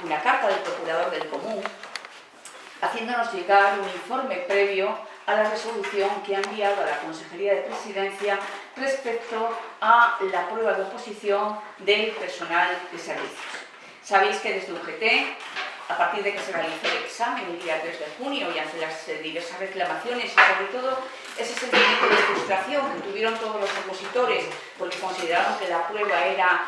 una carta del Procurador del Común haciéndonos llegar un informe previo a la resolución que ha enviado a la Consejería de Presidencia respecto a la prueba de oposición del personal de servicios. Sabéis que desde UGT, a partir de que se realizó el examen el día 3 de junio y ante las diversas reclamaciones y sobre todo ese sentimiento de frustración que tuvieron todos los opositores porque consideraron que la prueba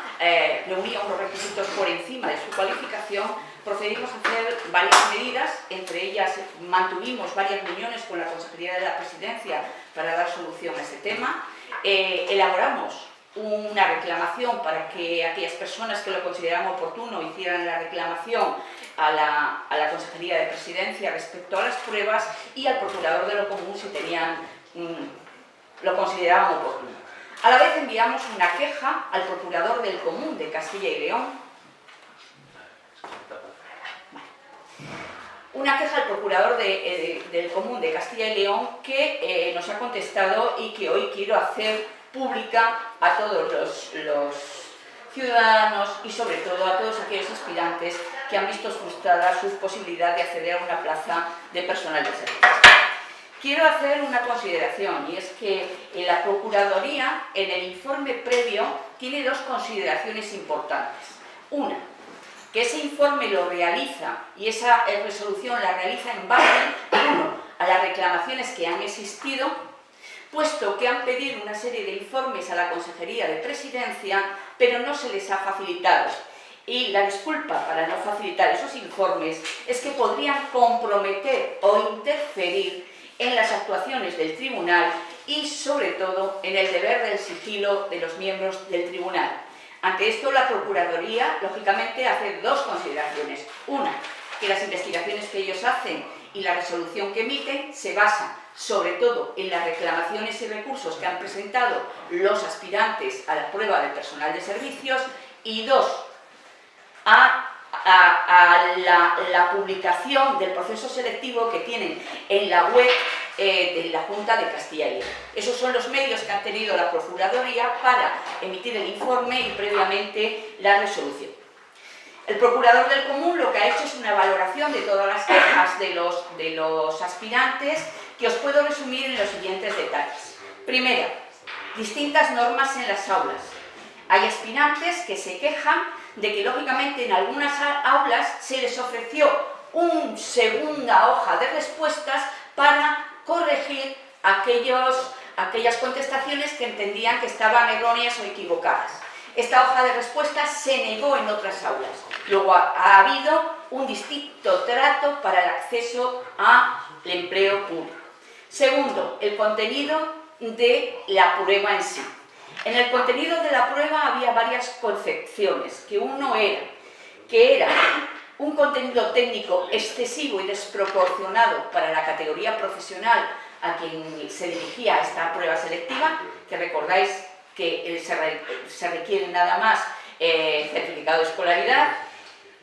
reunía unos requisitos por encima de su cualificación, procedimos a hacer varias medidas, entre ellas mantuvimos varias reuniones con la Consejería de la Presidencia para dar solución a ese tema, elaboramos una reclamación para que aquellas personas que lo consideraran oportuno hicieran la reclamación a la Consejería de Presidencia respecto a las pruebas y al Procurador de lo Común si lo consideraban oportuno. A la vez enviamos una queja al Procurador del Común de Castilla y León, del Común de Castilla y León que nos ha contestado y que hoy quiero hacer pública a todos los ciudadanos y sobre todo a todos aquellos aspirantes que han visto frustrada su posibilidad de acceder a una plaza de personal de servicios. Quiero hacer una consideración y es que la Procuraduría en el informe previo tiene dos consideraciones importantes. Una, que ese informe lo realiza y esa resolución la realiza en base, uno, a las reclamaciones que han existido, puesto que han pedido una serie de informes a la Consejería de Presidencia, pero no se les ha facilitado. Y la disculpa para no facilitar esos informes es que podrían comprometer o interferir en las actuaciones del tribunal y, sobre todo, en el deber del sigilo de los miembros del tribunal. Ante esto, la Procuraduría, lógicamente, hace dos consideraciones. Una, que las investigaciones que ellos hacen y la resolución que emiten se basan sobre todo en las reclamaciones y recursos que han presentado los aspirantes a la prueba de personal de servicios y dos, a la publicación del proceso selectivo que tienen en la web de la Junta de Castilla y León. Esos son los medios que ha tenido la Procuraduría para emitir el informe y previamente la resolución. El Procurador del Común lo que ha hecho es una valoración de todas las quejas de los aspirantes que os puedo resumir en los siguientes detalles. Primero, distintas normas en las aulas. Hay aspirantes que se quejan de que, lógicamente, en algunas aulas se les ofreció una segunda hoja de respuestas para corregir aquellas contestaciones que entendían que estaban erróneas o equivocadas. Esta hoja de respuestas se negó en otras aulas. Luego ha habido un distinto trato para el acceso al empleo público. Segundo, el contenido de la prueba en sí. En el contenido de la prueba había varias concepciones, que uno era que era un contenido técnico excesivo y desproporcionado para la categoría profesional a quien se dirigía esta prueba selectiva, que recordáis que se requiere nada más certificado de escolaridad.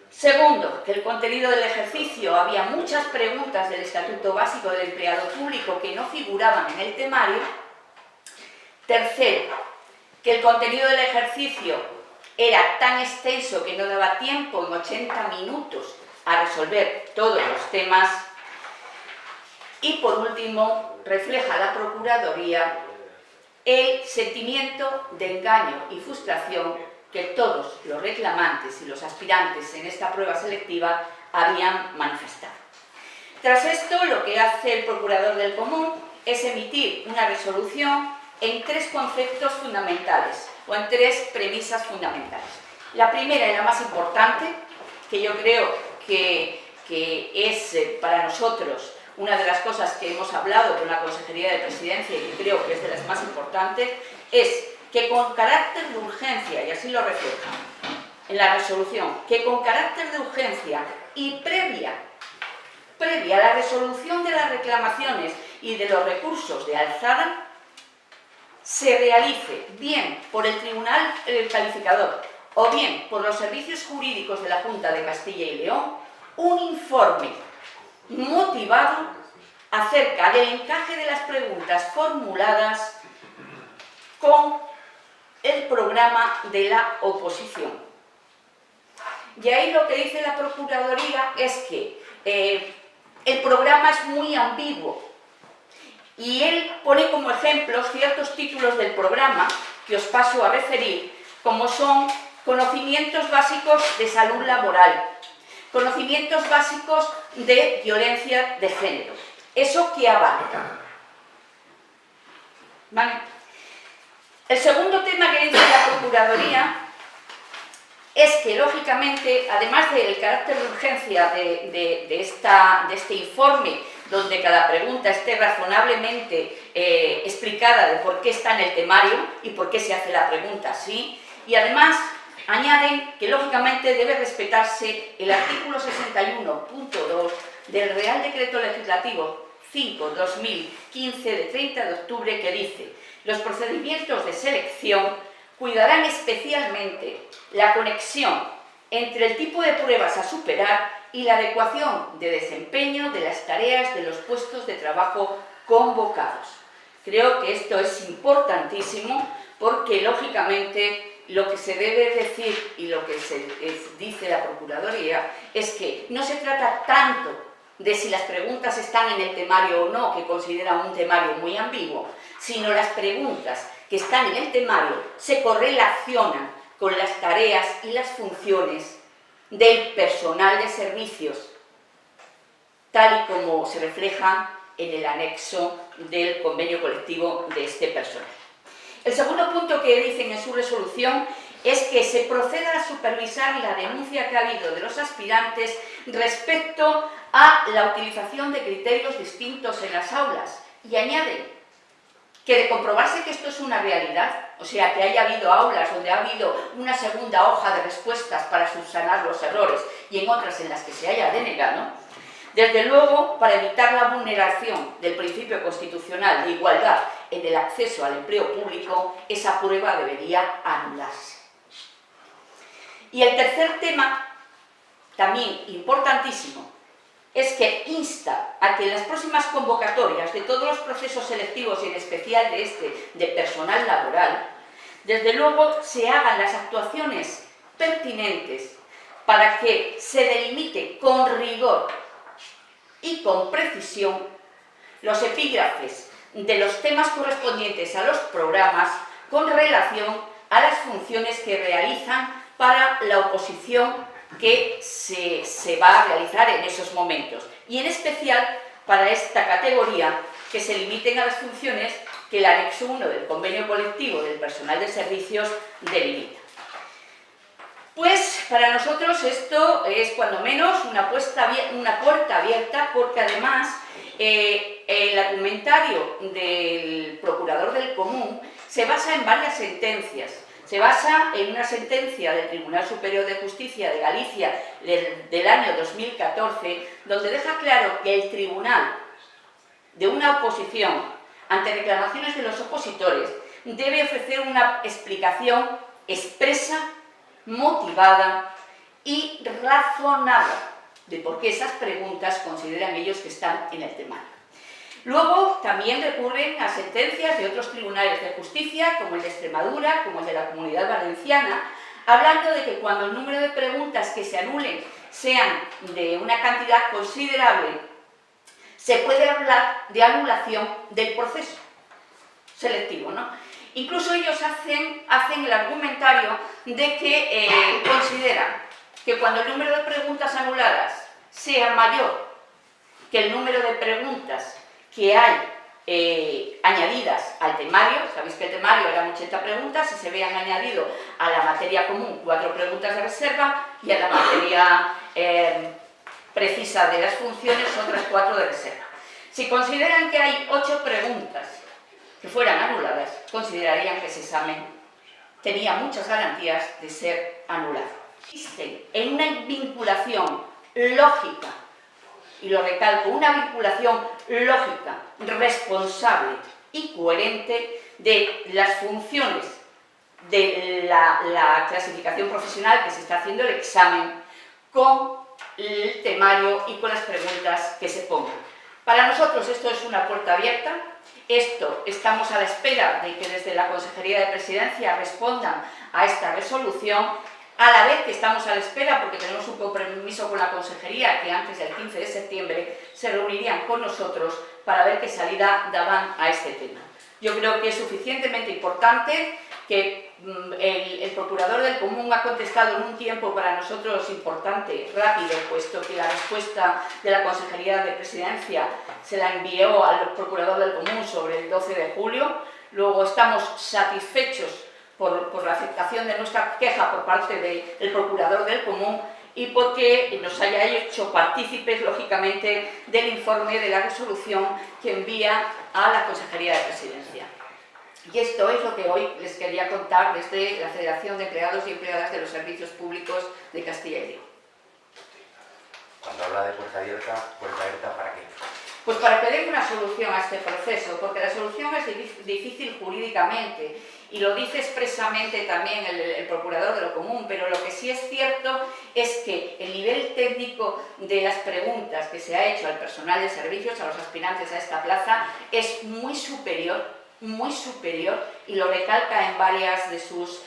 Segundo, que el contenido del ejercicio, había muchas preguntas del Estatuto Básico del Empleado Público que no figuraban en el temario. Tercero, que el contenido del ejercicio era tan extenso que no daba tiempo en 80 minutos a resolver todos los temas. Y por último, refleja la Procuraduría el sentimiento de engaño y frustración que todos los reclamantes y los aspirantes en esta prueba selectiva habían manifestado. Tras esto, lo que hace el Procurador del Común es emitir una resolución en tres conceptos fundamentales, o en tres premisas fundamentales. La primera y la más importante, que yo creo que es para nosotros una de las cosas que hemos hablado con la Consejería de Presidencia y que creo que es de las más importantes, es que con carácter de urgencia, y así lo refleja en la resolución, que con carácter de urgencia y previa a la resolución de las reclamaciones y de los recursos de alzada, se realice bien por el Tribunal Calificador o bien por los servicios jurídicos de la Junta de Castilla y León un informe motivado acerca del encaje de las preguntas formuladas con el programa de la oposición. Y ahí lo que dice la Procuraduría es que el programa es muy ambiguo y él pone como ejemplos ciertos títulos del programa que os paso a referir, como son conocimientos básicos de salud laboral, conocimientos básicos de violencia de género. ¿Eso qué abarca? ¿Vale? El segundo tema que dice la Procuraduría es que, lógicamente, además del carácter de urgencia de este informe, donde cada pregunta esté razonablemente explicada de por qué está en el temario y por qué se hace la pregunta así, y además añaden que, lógicamente, debe respetarse el artículo 61.2 del Real Decreto Legislativo 5/2015 de 30 de octubre, que dice: los procedimientos de selección cuidarán especialmente la conexión entre el tipo de pruebas a superar y la adecuación de desempeño de las tareas de los puestos de trabajo convocados. Creo que esto es importantísimo porque, lógicamente, lo que se debe decir y lo que dice la Procuraduría es que no se trata tanto de si las preguntas están en el temario o no, que considera un temario muy ambiguo, sino las preguntas que están en el temario se correlacionan con las tareas y las funciones del personal de servicios, tal y como se refleja en el anexo del convenio colectivo de este personal. El segundo punto que dicen en su resolución es que se proceda a supervisar la denuncia que ha habido de los aspirantes respecto a la utilización de criterios distintos en las aulas, y añaden que, de comprobarse que esto es una realidad, o sea, que haya habido aulas donde ha habido una segunda hoja de respuestas para subsanar los errores y en otras en las que se haya denegado, desde luego, para evitar la vulneración del principio constitucional de igualdad en el acceso al empleo público, esa prueba debería anularse. Y el tercer tema, también importantísimo, es que insta a que en las próximas convocatorias de todos los procesos selectivos y en especial de este de personal laboral, desde luego se hagan las actuaciones pertinentes para que se delimite con rigor y con precisión los epígrafes de los temas correspondientes a los programas con relación a las funciones que realizan para la oposición que se va a realizar en esos momentos, y en especial para esta categoría que se limiten a las funciones que el anexo 1 del convenio colectivo del personal de servicios delimita. Pues para nosotros esto es cuando menos una puerta abierta, porque además el argumentario del Procurador del Común se basa en varias sentencias. Se basa en una sentencia del Tribunal Superior de Justicia de Galicia del año 2014, donde deja claro que el tribunal de una oposición ante reclamaciones de los opositores debe ofrecer una explicación expresa, motivada y razonada de por qué esas preguntas consideran ellos que están en el temario. Luego también recurren a sentencias de otros tribunales de justicia, como el de Extremadura, como el de la Comunidad Valenciana, hablando de que cuando el número de preguntas que se anulen sean de una cantidad considerable, se puede hablar de anulación del proceso selectivo, ¿no? Incluso ellos hacen el argumentario de que consideran que cuando el número de preguntas anuladas sea mayor que el número de preguntas que hay añadidas al temario, sabéis que el temario eran 80 preguntas y se habían añadido a la materia común 4 preguntas de reserva y a la materia precisa de las funciones otras 4 de reserva. Si consideran que hay 8 preguntas que fueran anuladas, considerarían que ese examen tenía muchas garantías de ser anulado. Existen en una vinculación lógica, y lo recalco, una vinculación lógica, responsable y coherente de las funciones de la clasificación profesional que se está haciendo el examen con el temario y con las preguntas que se pongan. Para nosotros esto es una puerta abierta. Estamos a la espera de que desde la Consejería de Presidencia respondan a esta resolución. a la vez que estamos a la espera, porque tenemos un compromiso con la Consejería, que antes del 15 de septiembre se reunirían con nosotros para ver qué salida daban a este tema. Yo creo que es suficientemente importante, que el Procurador del Común ha contestado en un tiempo para nosotros importante, rápido, puesto que la respuesta de la Consejería de Presidencia se la envió al Procurador del Común sobre el 12 de julio. Luego estamos satisfechos por la aceptación de nuestra queja por parte del Procurador del Común y porque nos haya hecho partícipes, lógicamente, del informe de la resolución que envía a la Consejería de Presidencia. Y esto es lo que hoy les quería contar desde la Federación de Empleados y Empleadas de los Servicios Públicos de Castilla y León. Cuando habla de puerta abierta, ¿para qué? Pues para pedir una solución a este proceso, porque la solución es difícil jurídicamente y lo dice expresamente también el Procurador de lo Común, pero lo que sí es cierto es que el nivel técnico de las preguntas que se ha hecho al personal de servicios, a los aspirantes a esta plaza, es muy superior, y lo recalca en varias de sus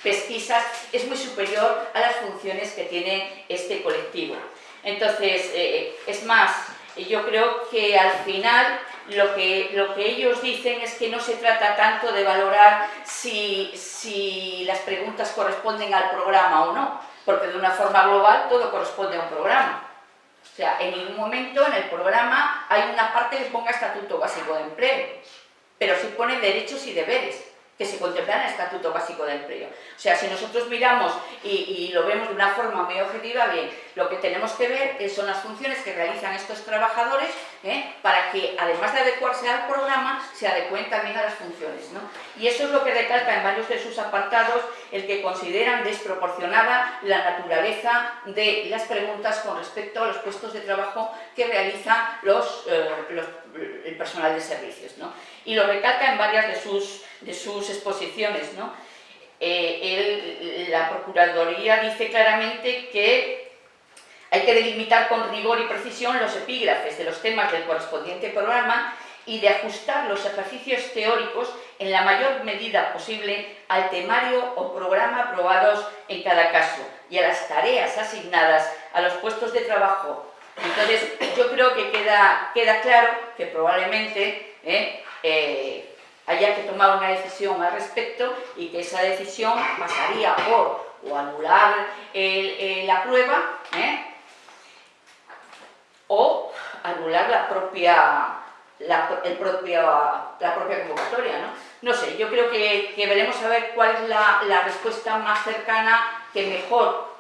pesquisas, es muy superior a las funciones que tiene este colectivo. Entonces, es más, yo creo que al final lo que ellos dicen es que no se trata tanto de valorar si las preguntas corresponden al programa o no, porque de una forma global todo corresponde a un programa. O sea, en ningún momento en el programa hay una parte que ponga Estatuto Básico de Empleo, pero sí pone derechos y deberes que se contemplan en el Estatuto Básico de Empleo. O sea, si nosotros miramos y lo vemos de una forma muy objetiva, bien, lo que tenemos que ver son las funciones que realizan estos trabajadores para que, además de adecuarse al programa, se adecúen también a las funciones, ¿no? Y eso es lo que recalca en varios de sus apartados, el que consideran desproporcionada la naturaleza de las preguntas con respecto a los puestos de trabajo que realizan el personal de servicios, ¿no? Y lo recalca en varias de sus exposiciones, ¿no? La Procuraduría dice claramente que hay que delimitar con rigor y precisión los epígrafes de los temas del correspondiente programa y de ajustar los ejercicios teóricos en la mayor medida posible al temario o programa aprobados en cada caso y a las tareas asignadas a los puestos de trabajo. Entonces, yo creo que queda claro que probablemente haya que tomar una decisión al respecto y que esa decisión pasaría por o anular la prueba o anular la propia convocatoria, ¿no? No sé, yo creo que veremos a ver cuál es la respuesta más cercana, que mejor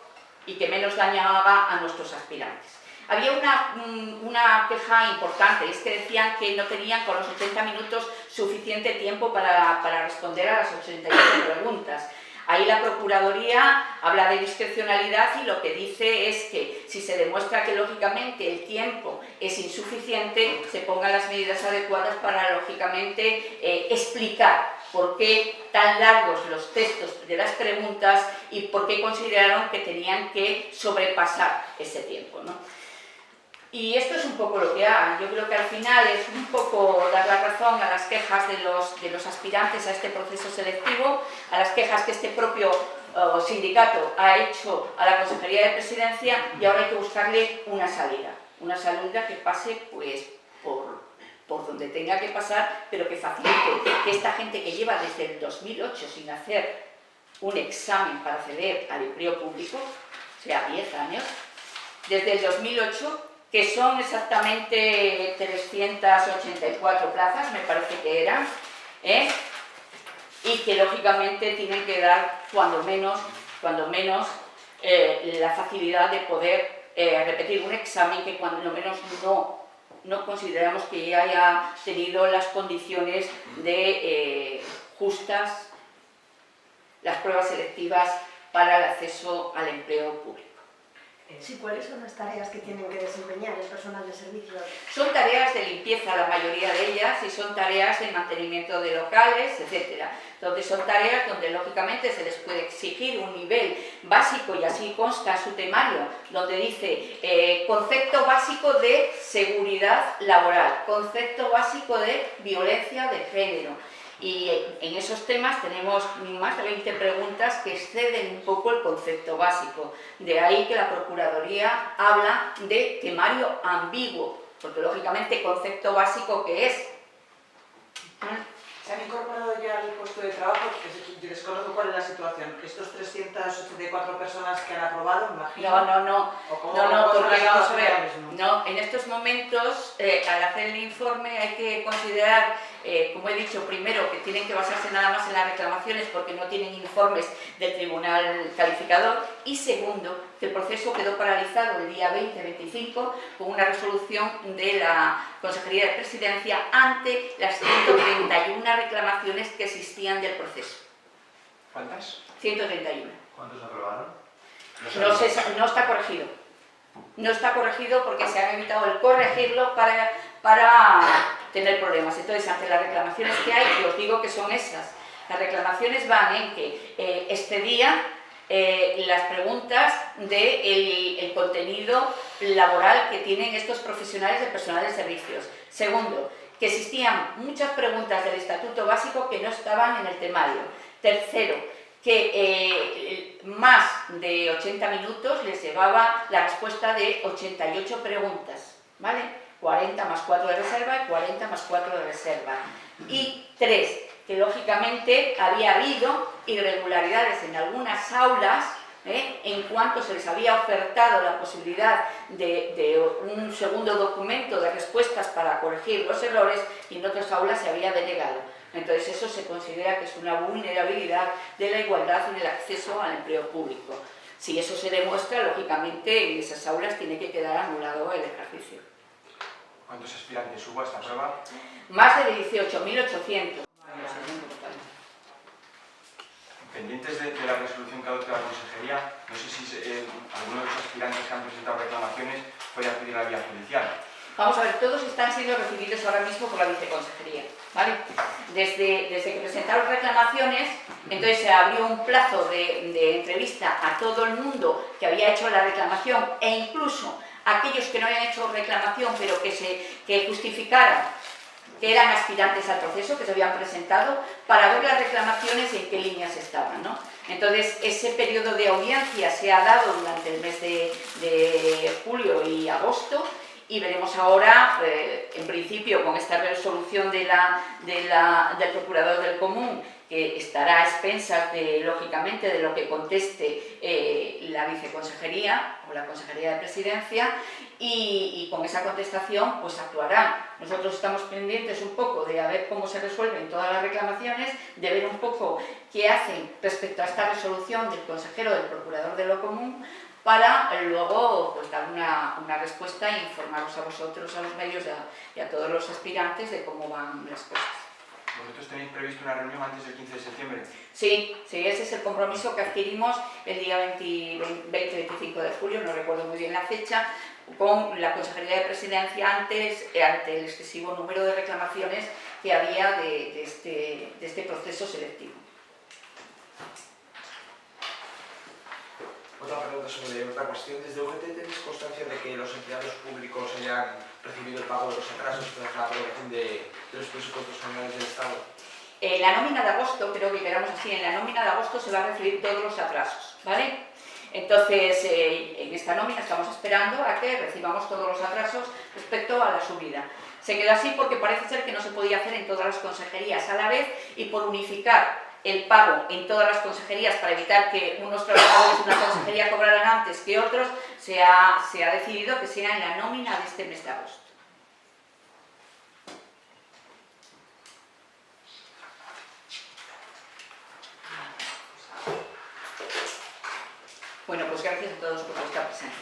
y que menos daño haga a nuestros aspirantes. Había una queja importante, es que decían que no tenían con los 80 minutos suficiente tiempo para responder a las 88 preguntas. Ahí la Procuraduría habla de discrecionalidad y lo que dice es que si se demuestra que lógicamente el tiempo es insuficiente, se pongan las medidas adecuadas para lógicamente explicar por qué tan largos los textos de las preguntas y por qué consideraron que tenían que sobrepasar ese tiempo, ¿no? Y esto es un poco lo que hagan. Yo creo que al final es un poco dar la razón a las quejas de los aspirantes a este proceso selectivo, a las quejas que este propio sindicato ha hecho a la Consejería de Presidencia, y ahora hay que buscarle una salida que pase pues por donde tenga que pasar, pero que facilite que esta gente que lleva desde el 2008 sin hacer un examen para acceder al empleo público, o sea, 10 años, desde el 2008, que son exactamente 384 plazas, me parece que eran, y que lógicamente tienen que dar cuando menos la facilidad de poder repetir un examen que cuando menos no consideramos que haya tenido las condiciones de justas las pruebas selectivas para el acceso al empleo público. Sí, ¿cuáles son las tareas que tienen que desempeñar el personal de servicios? Son tareas de limpieza, la mayoría de ellas, y son tareas de mantenimiento de locales, etc. Entonces son tareas donde lógicamente se les puede exigir un nivel básico, y así consta en su temario, donde dice concepto básico de seguridad laboral, concepto básico de violencia de género, Y en esos temas tenemos más de 20 preguntas que exceden un poco el concepto básico. De ahí que la Procuraduría habla de temario ambiguo, porque lógicamente concepto básico ¿qué es? ¿Se han incorporado ya al puesto de trabajo? Porque desconozco cuál es la situación. ¿Estos 384 personas que han aprobado, imagino? No, porque vamos a ver, no, en estos momentos, al hacer el informe hay que considerar, como he dicho, primero que tienen que basarse nada más en las reclamaciones porque no tienen informes del Tribunal Calificador, y segundo, que el proceso quedó paralizado el día 20-25 con una resolución de la Consejería de Presidencia ante las 131 reclamaciones que existían del proceso. ¿Cuántas? 131. ¿Cuántos aprobaron? No está corregido. No está corregido porque se han evitado el corregirlo para tener problemas. Entonces, ante las reclamaciones que hay, y os digo que son esas, las reclamaciones van en que excedía las preguntas del contenido laboral que tienen estos profesionales de personal de servicios. Segundo, que existían muchas preguntas del Estatuto Básico que no estaban en el temario. Tercero, que más de 80 minutos les llevaba la respuesta de 88 preguntas, ¿vale? 40 más 4 de reserva y 40 más 4 de reserva. Y 3, que lógicamente había habido irregularidades en algunas aulas, en cuanto se les había ofertado la posibilidad de un segundo documento de respuestas para corregir los errores, y en otras aulas se había denegado. Entonces eso se considera que es una vulnerabilidad de la igualdad en el acceso al empleo público. Si eso se demuestra, lógicamente en esas aulas tiene que quedar anulado el ejercicio. ¿Cuántos aspirantes hubo a esta prueba? Más de 18.800. Pendientes de la resolución que adopte la Consejería, no sé si alguno de los aspirantes que han presentado reclamaciones puede acudir a la vía judicial. Vamos a ver, todos están siendo recibidos ahora mismo por la Viceconsejería, ¿vale? Desde que presentaron reclamaciones, entonces se abrió un plazo de entrevista a todo el mundo que había hecho la reclamación, e incluso a aquellos que no habían hecho reclamación pero que justificaran que eran aspirantes al proceso, que se habían presentado, para ver las reclamaciones y en qué líneas estaban, ¿no? Entonces, ese periodo de audiencia se ha dado durante el mes de julio y agosto, y veremos ahora, en principio, con esta resolución del Procurador del Común, que estará a expensas, lógicamente, de lo que conteste la Viceconsejería o la Consejería de Presidencia, y con esa contestación pues actuarán. Nosotros estamos pendientes un poco de a ver cómo se resuelven todas las reclamaciones, de ver un poco qué hacen respecto a esta resolución del consejero del Procurador de lo Común, para luego pues dar una respuesta e informaros a vosotros, a los medios y a todos los aspirantes de cómo van las cosas. ¿Vosotros tenéis previsto una reunión antes del 15 de septiembre? Sí, ese es el compromiso que adquirimos el día 20-25 de julio, no recuerdo muy bien la fecha, con la Consejería de Presidencia ante el excesivo número de reclamaciones que había de este proceso selectivo. Otra pregunta sobre otra cuestión. Desde UGT, ¿tenéis constancia de que los empleados públicos hayan recibido el pago de los atrasos tras la aprobación de los presupuestos generales del Estado? En la nómina de agosto, creo que quedamos así, en la nómina de agosto se van a recibir todos los atrasos, ¿vale? Entonces, en esta nómina estamos esperando a que recibamos todos los atrasos respecto a la subida. Se quedó así porque parece ser que no se podía hacer en todas las consejerías a la vez, y por unificar el pago en todas las consejerías para evitar que unos trabajadores de una consejería cobraran antes que otros, se ha decidido que sea en la nómina de este mes de agosto. Bueno, pues gracias a todos por vuestra presencia.